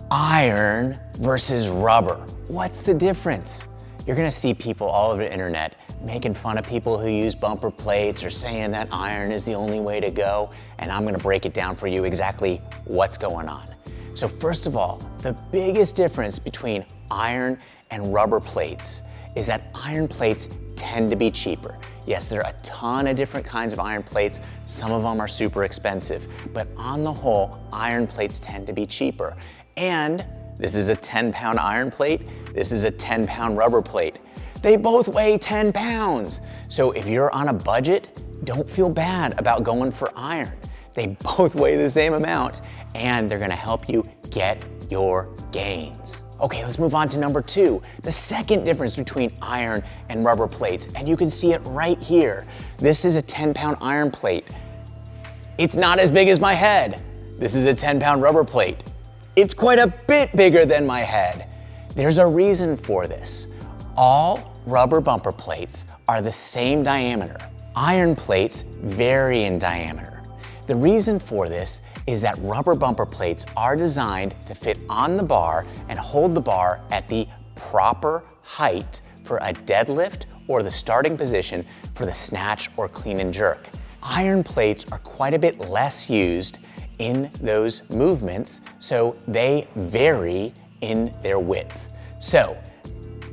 Iron versus rubber. What's the difference? You're gonna see people all over the internet making fun of people who use bumper plates or saying that iron is the only way to go, and I'm gonna break it down for you exactly what's going on. So first of all, the biggest difference between iron and rubber plates is that iron plates tend to be cheaper. Yes, there are a ton of different kinds of iron plates. Some of them are super expensive, but on the whole, iron plates tend to be cheaper. And this is a 10-pound iron plate. This is a 10-pound rubber plate. They both weigh 10 pounds. So if you're on a budget, don't feel bad about going for iron. They both weigh the same amount and they're gonna help you get your gains. Okay, let's move on to number 2, the second difference between iron and rubber plates. And you can see it right here. This is a 10-pound iron plate. It's not as big as my head. This is a 10-pound rubber plate. It's quite a bit bigger than my head. There's a reason for this. All rubber bumper plates are the same diameter. Iron plates vary in diameter. The reason for this is that rubber bumper plates are designed to fit on the bar and hold the bar at the proper height for a deadlift or the starting position for the snatch or clean and jerk. Iron plates are quite a bit less used in those movements, so they vary in their width. So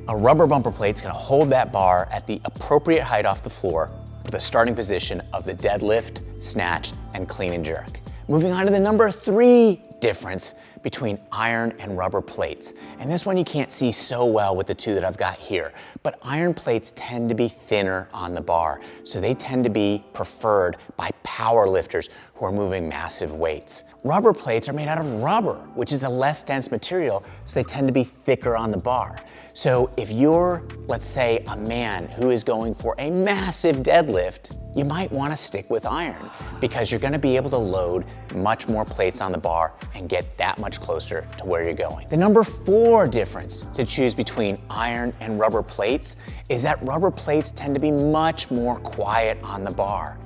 a rubber bumper plate's gonna hold that bar at the appropriate height off the floor for the starting position of the deadlift, snatch, and clean and jerk. Moving on to the number 3 difference between iron and rubber plates. And this one you can't see so well with the 2 that I've got here, but iron plates tend to be thinner on the bar, so they tend to be preferred by power lifters who are moving massive weights. Rubber plates are made out of rubber, which is a less dense material, so they tend to be thicker on the bar. So if you're, let's say, a man who is going for a massive deadlift, you might want to stick with iron because you're going to be able to load much more plates on the bar and get that much closer to where you're going. The number 4 difference to choose between iron and rubber plates is that rubber plates tend to be much more quiet on the bar.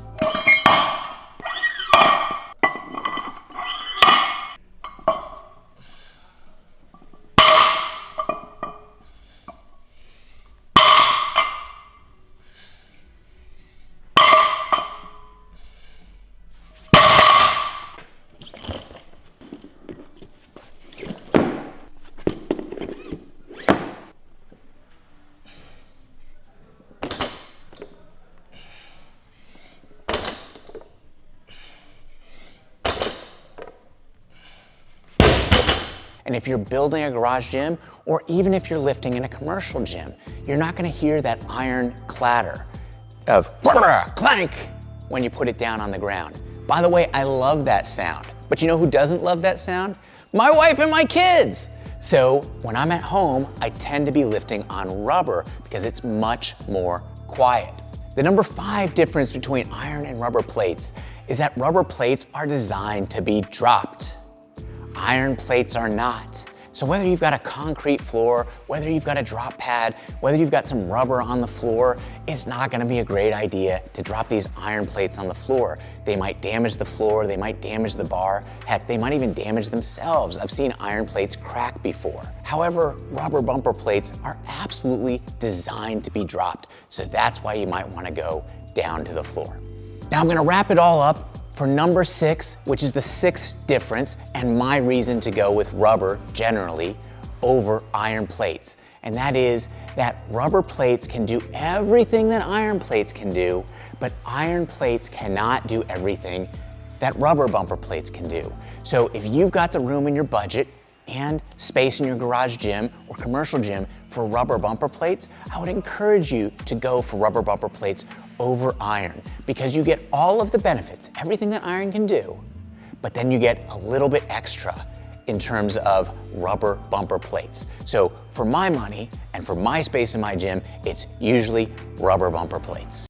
And if you're building a garage gym, or even if you're lifting in a commercial gym, you're not gonna hear that iron clatter of clank when you put it down on the ground. By the way, I love that sound. But you know who doesn't love that sound? My wife and my kids. So when I'm at home, I tend to be lifting on rubber because it's much more quiet. The number 5 difference between iron and rubber plates is that rubber plates are designed to be dropped. Iron plates are not. So whether you've got a concrete floor, whether you've got a drop pad, whether you've got some rubber on the floor, it's not gonna be a great idea to drop these iron plates on the floor. They might damage the floor, they might damage the bar, heck, they might even damage themselves. I've seen iron plates crack before. However, rubber bumper plates are absolutely designed to be dropped, so that's why you might wanna go down to the floor. Now I'm gonna wrap it all up for number 6, which is the 6th difference and my reason to go with rubber generally over iron plates. And that is that rubber plates can do everything that iron plates can do, but iron plates cannot do everything that rubber bumper plates can do. So if you've got the room in your budget and space in your garage gym or commercial gym for rubber bumper plates, I would encourage you to go for rubber bumper plates over iron because you get all of the benefits, everything that iron can do, but then you get a little bit extra in terms of rubber bumper plates. So for my money and for my space in my gym, it's usually rubber bumper plates.